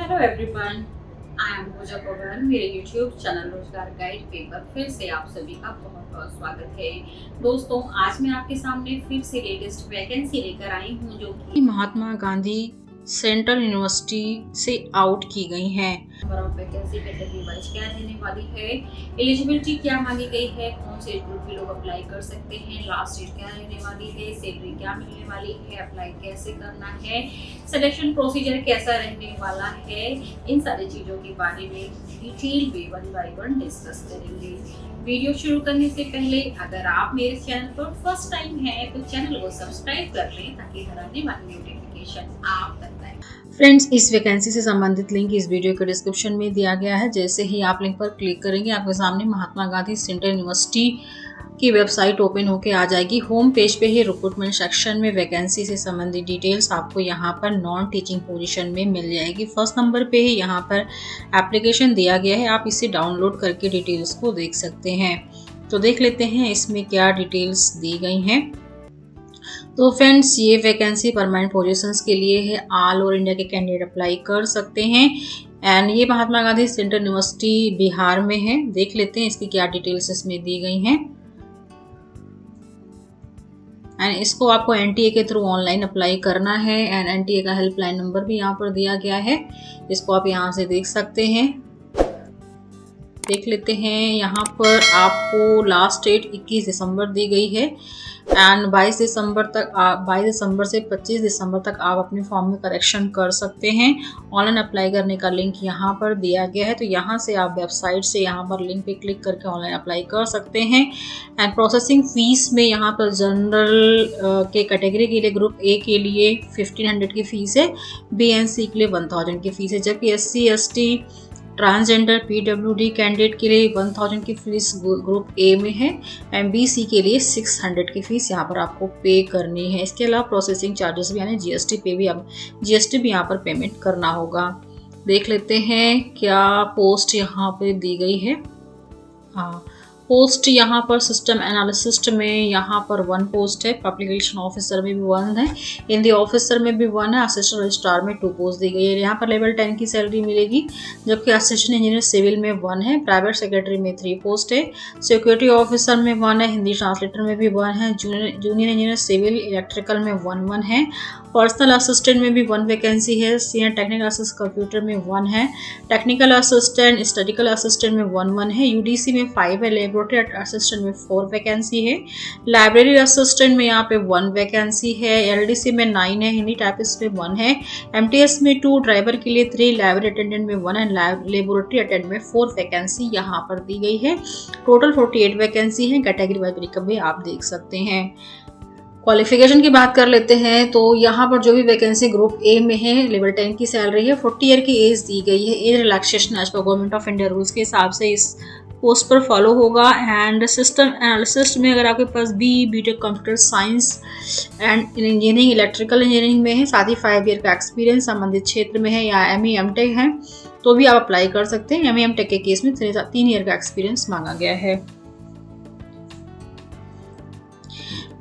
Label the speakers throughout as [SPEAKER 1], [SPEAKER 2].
[SPEAKER 1] Hello everyone, I am पूजा पवन। मेरे YouTube channel रोजगार guide पे पर फिर से आप सभी का बहुत बहुत स्वागत है। दोस्तों, आज मैं आपके सामने फिर से लेटेस्ट वैकेंसी लेकर आई हूँ जो कि
[SPEAKER 2] महात्मा गांधी सेंट्रल यूनिवर्सिटी से आउट की गई हैं।
[SPEAKER 1] Number of vacancy category wise क्या रहने वाली है, एलिजिबिलिटी क्या मांगी गई है, कौन से एज ग्रुप के लोग अप्लाई कर सकते हैं, लास्ट डेट क्या रहने वाली है, सैलरी क्या मिलने वाली है, अप्लाई कैसे करना है, सिलेक्शन प्रोसीजर कैसा रहने वाला है, इन सारी चीज़ों के बारे में डिटेल में वन बाय वन डिस्कस करेंगे। वीडियो शुरू करने से पहले अगर आप मेरे चैनल पर फर्स्ट टाइम हैं तो चैनल को सब्सक्राइब कर लें ताकि हर आने वाली नोटिफिकेशन आप तक आए।
[SPEAKER 2] फ्रेंड्स, इस वैकेंसी से संबंधित लिंक इस वीडियो के डिस्क्रिप्शन में दिया गया है। जैसे ही आप लिंक पर क्लिक करेंगे आपके सामने महात्मा गांधी सेंट्रल यूनिवर्सिटी की वेबसाइट ओपन होकर आ जाएगी। होम पेज पे ही रिक्रूटमेंट सेक्शन में वैकेंसी से संबंधित डिटेल्स आपको यहाँ पर नॉन टीचिंग पोजीशन में मिल जाएगी। फर्स्ट नंबर पे ही यहाँ पर एप्लीकेशन दिया गया है, आप इसे डाउनलोड करके डिटेल्स को देख सकते हैं। तो देख लेते हैं इसमें क्या डिटेल्स दी गई हैं। तो फ्रेंड्स, ये वैकेंसी परमानेंट पोजीशंस के लिए है। ऑल ओवर इंडिया के कैंडिडेट अप्लाई कर सकते हैं एंड ये महात्मा गांधी सेंट्रल यूनिवर्सिटी बिहार में है। देख लेते हैं इसकी क्या डिटेल्स इसमें दी गई हैं। एंड इसको आपको एनटीए के थ्रू ऑनलाइन अप्लाई करना है एंड एनटीए का हेल्पलाइन नंबर भी यहाँ पर दिया गया है, इसको आप यहाँ से देख सकते हैं। देख लेते हैं, यहाँ पर आपको लास्ट डेट 21 दिसंबर दी गई है एंड 22 दिसंबर से 25 दिसंबर तक आप अपने फॉर्म में करेक्शन कर सकते हैं। ऑनलाइन अप्लाई करने का लिंक यहाँ पर दिया गया है, तो यहाँ से आप वेबसाइट से यहाँ पर लिंक पे क्लिक करके ऑनलाइन अप्लाई कर सकते हैं। एंड प्रोसेसिंग फीस में यहाँ पर जनरल के कैटेगरी के लिए ग्रुप ए के लिए 1500 की फ़ीस है, BNC के लिए 1000 की फ़ीस है, जबकि SC ST transgender PWD candidate के लिए 1000 की फीस ग्रुप ए में है एंड BC के लिए 600 की फीस यहाँ पर आपको पे करनी है। इसके अलावा प्रोसेसिंग चार्जेस भी यानी GST भी यहाँ पर पेमेंट करना होगा। देख लेते हैं क्या पोस्ट यहाँ पे दी गई है। हाँ, पोस्ट यहाँ पर सिस्टम एनालिसिस्ट में यहाँ पर 1 पोस्ट है, पब्लिकेशन ऑफिसर में भी 1 है, हिंदी ऑफिसर में भी 1 है, असिस्टेंट रजिस्ट्रार में 2 पोस्ट दी गई है। यहाँ पर लेवल 10 की सैलरी मिलेगी, जबकि असिस्टेंट इंजीनियर सिविल में 1 है, प्राइवेट सेक्रेटरी में 3 पोस्ट है, सिक्योरिटी ऑफिसर में 1 है, हिंदी ट्रांसलेटर में भी 1 है, जूनियर इंजीनियर सिविल इलेक्ट्रिकल में 1 है, पर्सनल असिस्टेंट में भी 1 वैकेंसी है, सीनियर टेक्निकल असिस्टेंट कंप्यूटर में 1 है, टेक्निकल असिस्टेंट स्टैटिकल असिस्टेंट में 1 है, UDC में 5 है, लेबोरेटरी असिस्टेंट में 4 वैकेंसी है, लाइब्रेरी असिस्टेंट में यहाँ पे 1 वैकेंसी है, LDC में 9 है, हिंदी टाइपिस्ट में 1 है, MTS में 2, ड्राइवर के लिए 3, लाइब्रेरी अटेंडेंट में 1 एंड लेबोरेटरी अटेंडेंट में 4 वैकेंसी यहाँ पर दी गई है। टोटल 48 वैकेंसी है। कैटेगरी वाइज ब्रेकअप भी आप देख सकते हैं। क्वालिफिकेशन की बात कर लेते हैं तो यहाँ पर जो भी वैकेंसी ग्रुप ए में है, लेवल 10 की सैलरी है, 40 ईयर की एज दी गई है। एज रिलैक्सेशन एज पर गवर्नमेंट ऑफ इंडिया रूल्स के हिसाब से इस पोस्ट पर फॉलो होगा। एंड सिस्टम एनालिसिस्ट में अगर आपके पास BTech computer science and engineering electrical engineering में है, साथ ही 5 ईयर का एक्सपीरियंस संबंधित क्षेत्र में है या ME MTech है तो भी आप अप्लाई कर सकते हैं। ME MTech के केस में 3 ईयर का एक्सपीरियंस मांगा गया है।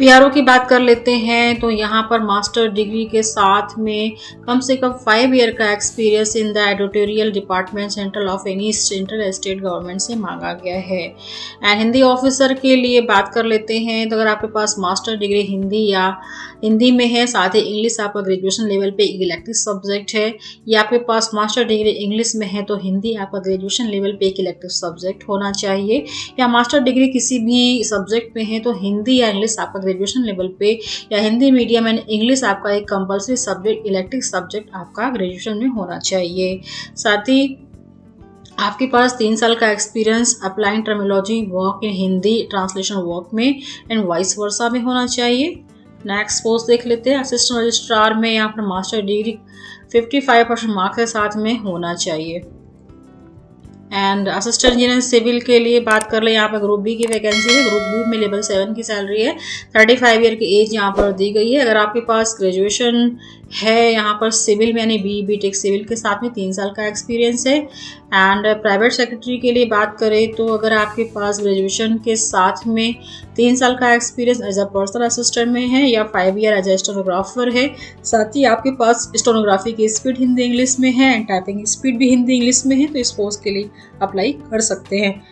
[SPEAKER 2] PRO की बात कर लेते हैं तो यहाँ पर मास्टर डिग्री के साथ में कम से कम 5 ईयर का experience in the editorial department central of any central state government से मांगा गया है। एंड हिंदी ऑफिसर के लिए बात कर लेते हैं तो अगर आपके पास मास्टर डिग्री हिंदी में है, साथ ही इंग्लिश आपका ग्रेजुएशन लेवल पे इलेक्टिव सब्जेक्ट है, या आपके पास मास्टर डिग्री इंग्लिश में है तो हिंदी आपका ग्रेजुएशन लेवल पे एक इलेक्टिव सब्जेक्ट होना चाहिए, या मास्टर डिग्री किसी भी सब्जेक्ट में है तो हिंदी या इंग्लिश आपका ग्रेजुएशन लेवल पे या हिंदी मीडियम एंड इंग्लिश आपका एक कंपलसरी सब्जेक्ट इलेक्टिव सब्जेक्ट आपका ग्रेजुएशन में होना चाहिए। साथ ही आपके पास 3 साल का experience applying terminology work in Hindi translation work में एंड वाइस वर्सा में होना चाहिए। नेक्स्ट पोस्ट देख लेते हैं। असिस्टेंट रजिस्ट्रार में यहाँ पर मास्टर डिग्री 55% मार्क्स के साथ में होना चाहिए। एंड असिस्टेंट इंजीनियर सिविल के लिए बात कर ले, यहाँ पर ग्रुप बी की वैकेंसी है। ग्रुप बी में लेवल 7 की सैलरी है, 35 ईयर की एज यहाँ पर दी गई है। अगर आपके पास ग्रेजुएशन है यहाँ पर सिविल में, यानी बी टेक सिविल के साथ में 3 साल का एक्सपीरियंस है। एंड प्राइवेट सेक्रेटरी के लिए बात करें तो अगर आपके पास ग्रेजुएशन के साथ में 3 साल का experience as a personal assistant में है या 5 ईयर एज अ स्टेनोग्राफर है, साथ ही आपके पास स्टेनोग्राफी की स्पीड हिंदी इंग्लिश में है एंड टाइपिंग स्पीड भी हिंदी इंग्लिश में है, तो इस पोस्ट के लिए अप्लाई कर सकते हैं।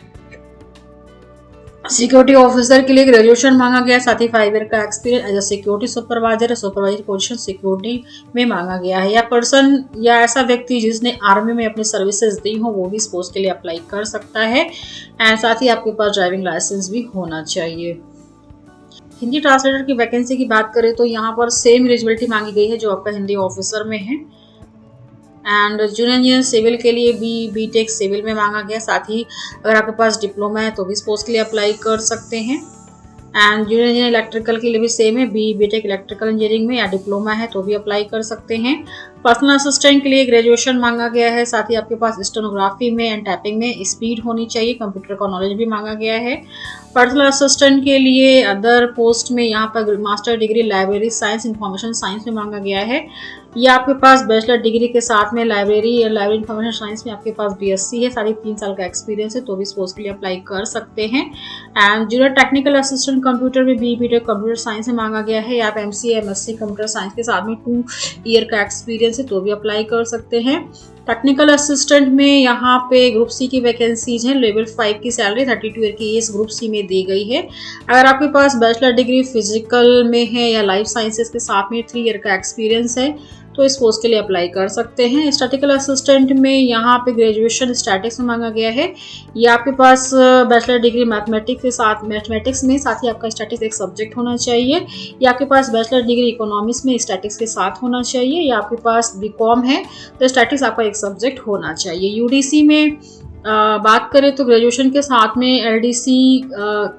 [SPEAKER 2] सिक्योरिटी ऑफिसर के लिए ग्रेजुएशन मांगा गया, साथ ही 5 ईयर का experience as a security supervisor, supervisor position security में मांगा गया है। या पर्सन या ऐसा व्यक्ति जिसने आर्मी में अपनी सर्विसेज दी हो वो भी इस पोस्ट के लिए अप्लाई कर सकता है। एंड साथ ही आपके पास ड्राइविंग लाइसेंस भी होना चाहिए। हिंदी ट्रांसलेटर की वैकेंसी की बात करें तो यहाँ पर सेम एलिजिबिलिटी मांगी गई है जो आपका हिंदी ऑफिसर में है। एंड जूनियर इंजीनियर सिविल के लिए बी टेक सिविल में मांगा गया, साथ ही अगर आपके पास डिप्लोमा है तो भी इस पोस्ट के लिए अप्लाई कर सकते हैं। एंड जूनियर इंजीनियर इलेक्ट्रिकल के लिए भी सेम है, बी टेक इलेक्ट्रिकल इंजीनियरिंग में या डिप्लोमा है तो भी अप्लाई कर सकते हैं। पर्सनल असिस्टेंट के लिए ग्रेजुएशन मांगा गया है, साथ ही आपके पास स्टेनोग्राफी में एंड टाइपिंग में स्पीड होनी चाहिए, कंप्यूटर का नॉलेज भी मांगा गया है। पर्सनल असिस्टेंट के लिए अदर पोस्ट में यहाँ पर master degree library science information science में मांगा गया है, या आपके पास बैचलर डिग्री के साथ में लाइब्रेरी इंफॉर्मेशन साइंस में आपके पास बीएससी है, साढ़े 3 साल का एक्सपीरियंस है तो भी इस पोस्ट के लिए अप्लाई कर सकते हैं। And junior technical assistant computer में बी टेक कंप्यूटर साइंस में मांगा गया है, या आप एमसीए एमएससी कंप्यूटर साइंस के साथ में 2 ईयर का एक्सपीरियंस है तो भी अप्लाई कर सकते हैं। टेक्निकल असिस्टेंट में यहाँ पे ग्रुप सी की वैकेंसीज हैं, लेवल 5 की सैलरी 32 ईयर की एज ग्रुप सी में दी गई है। अगर आपके पास बैचलर डिग्री फिजिकल में है या लाइफ साइंसेज के साथ में 3 ईयर का एक्सपीरियंस है तो इस पोस्ट के लिए अप्लाई कर सकते हैं। स्टैटिकल असिस्टेंट में यहाँ पे ग्रेजुएशन स्टैटिक्स में मांगा गया है, या आपके पास बैचलर डिग्री मैथमेटिक्स के साथ मैथमेटिक्स में, साथ ही आपका स्टैटिक्स एक सब्जेक्ट होना चाहिए, या आपके पास बैचलर डिग्री इकोनॉमिक्स में स्टैटिक्स के साथ होना चाहिए, या आपके पास बीकॉम है तो स्टैटिक्स आपका एक सब्जेक्ट होना चाहिए। यूडीसी में बात करें तो ग्रेजुएशन के साथ में LDC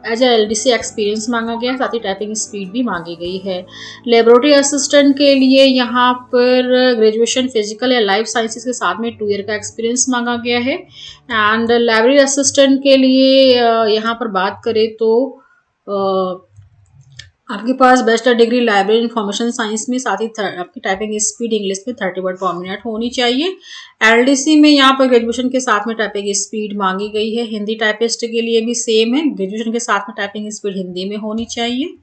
[SPEAKER 2] as a LDC experience मांगा गया, साथ ही टाइपिंग स्पीड भी मांगी गई है। लेबोरेटरी असिस्टेंट के लिए यहाँ पर ग्रेजुएशन फिजिकल या लाइफ साइंसेज के साथ में 2 ईयर का एक्सपीरियंस मांगा गया है। एंड लाइब्रेरी असिस्टेंट के लिए यहाँ पर बात करें तो आपके पास bachelor degree library information science में, साथ ही आपकी टाइपिंग स्पीड इंग्लिश में 30 वर्ड पर मिनट होनी चाहिए। एलडीसी में यहाँ पर ग्रेजुएशन के साथ में टाइपिंग स्पीड मांगी गई है। हिंदी टाइपिस्ट के लिए भी सेम है, ग्रेजुएशन के साथ में टाइपिंग स्पीड हिंदी में होनी चाहिए।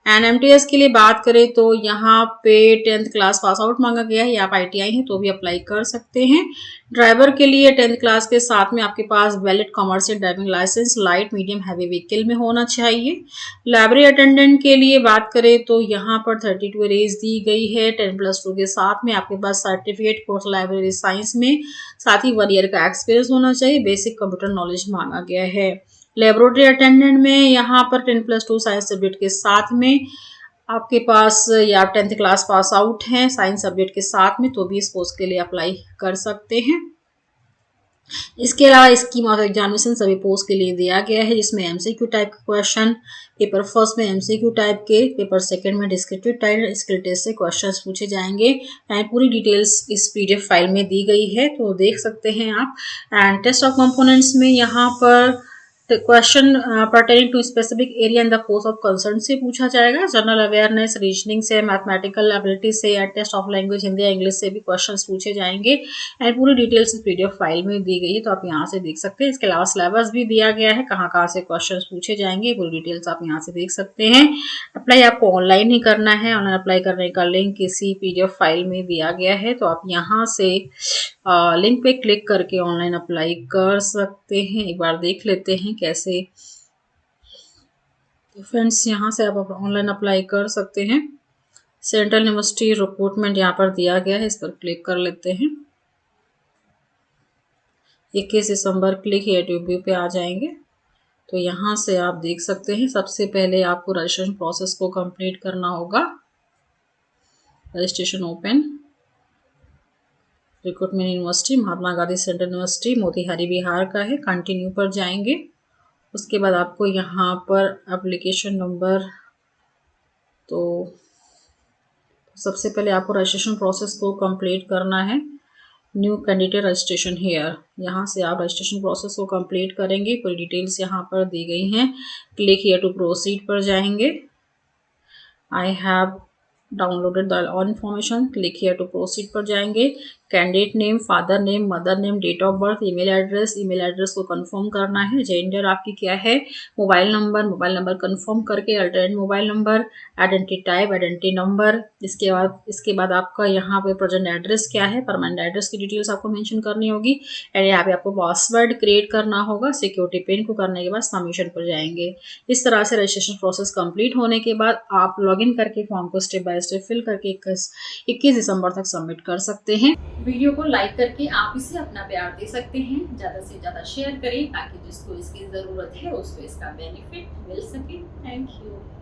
[SPEAKER 2] एंड एमटीएस के लिए बात करें तो यहाँ पे 10th क्लास पास आउट मांगा गया है, या आप आईटीआई हैं तो भी अप्लाई कर सकते हैं। ड्राइवर के लिए 10th क्लास के साथ में आपके पास valid commercial driving licence light medium heavy vehicle में होना चाहिए। लाइब्रेरी अटेंडेंट के लिए बात करें तो यहाँ पर 32 एज दी गई है, 10+2 के साथ में आपके पास सर्टिफिकेट कोर्स लाइब्रेरी साइंस में, साथ ही 1 ईयर का एक्सपीरियंस होना चाहिए, बेसिक कंप्यूटर नॉलेज मांगा गया है। लेबोरेटरी अटेंडेंट में यहाँ पर 10+2 साइंस सब्जेक्ट के साथ में आपके पास, या आप 10th क्लास पास आउट हैं साइंस सब्जेक्ट के साथ में तो भी इस पोस्ट के लिए अप्लाई कर सकते हैं। इसके अलावा स्कीम ऑफ एग्जामिनेशन सभी पोस्ट के लिए दिया गया है, जिसमें एमसीक्यू टाइप के क्वेश्चन, पेपर फर्स्ट में एमसीक्यू टाइप के, पेपर सेकंड में डिस्क्रिप्टिव टाइप स्किल टेस्ट से क्वेश्चंस पूछे जाएंगे। एंड पूरी डिटेल्स इस पीडीएफ फाइल में दी गई है तो देख सकते हैं आप। एंड टेस्ट ऑफ कंपोनेंट्स में यहाँ पर question pertaining to specific area in the post of concern से पूछा जाएगा, जनरल अवेयरनेस, रीजनिंग से, मैथमेटिकल एबिलिटी से, या टेस्ट ऑफ लैंग्वेज हिंदी या इंग्लिश से भी क्वेश्चंस पूछे जाएंगे। एंड पूरी डिटेल्स इस पीडीएफ फाइल में दी गई है तो आप यहाँ से देख सकते हैं। इसके अलावा सिलेबस भी दिया गया है, कहाँ कहाँ से क्वेश्चन पूछे जाएंगे, पूरी डिटेल्स आप यहाँ से देख सकते हैं। अप्लाई आपको ऑनलाइन ही करना है, ऑनलाइन अप्लाई करने का लिंक इसी पीडीएफ फाइल में दिया गया है तो आप यहाँ से लिंक पे क्लिक करके ऑनलाइन अप्लाई कर सकते हैं। एक बार देख लेते हैं कैसे। तो फ्रेंड्स यहाँ से आप ऑनलाइन अप्लाई कर सकते हैं। सेंट्रल यूनिवर्सिटी रिक्रूटमेंट यहाँ पर दिया गया है, इस पर क्लिक कर लेते हैं। 21 दिसंबर क्लिक यूट्यूब पे आ जाएंगे तो यहाँ से आप देख सकते हैं। सबसे पहले आपको रजिस्ट्रेशन प्रोसेस को कंप्लीट करना होगा। Registration open, recruitment university Mahatma Gandhi central university Motihari Bihar का है। कंटिन्यू पर जाएंगे, उसके बाद आपको यहाँ पर एप्लीकेशन नंबर, तो सबसे पहले आपको रजिस्ट्रेशन प्रोसेस को कंप्लीट करना है। न्यू कैंडिडेट रजिस्ट्रेशन हेयर, यहाँ से आप रजिस्ट्रेशन प्रोसेस को कंप्लीट करेंगे। पूरी डिटेल्स यहाँ पर दी गई हैं। क्लिक हियर टू प्रोसीड पर जाएंगे। I have downloaded the all information, click here to proceed पर जाएंगे। Candidate name, father name, mother name, date of birth, email address को कंफर्म करना है। जेंडर आपकी क्या है, मोबाइल नंबर कंफर्म करके alternate mobile number, identity type, identity number. इसके बाद आपका यहाँ पे प्रेजेंट एड्रेस क्या है, परमानेंट एड्रेस की डिटेल्स आपको मेंशन करनी होगी। एंड यहाँ पे आपको पासवर्ड क्रिएट करना होगा। सिक्योरिटी पिन को करने के बाद सबमिशन पर जाएंगे। इस तरह से रजिस्ट्रेशन प्रोसेस कंप्लीट होने के बाद आप लॉगिन करके फॉर्म को स्टेप बाय स्टेप फिल करके 21 दिसंबर तक सबमिट कर सकते हैं।
[SPEAKER 1] वीडियो को लाइक करके आप इसे अपना प्यार दे सकते हैं, ज़्यादा से ज़्यादा शेयर करें ताकि जिसको इसकी ज़रूरत है उसको इसका बेनिफिट मिल सके। Thank you.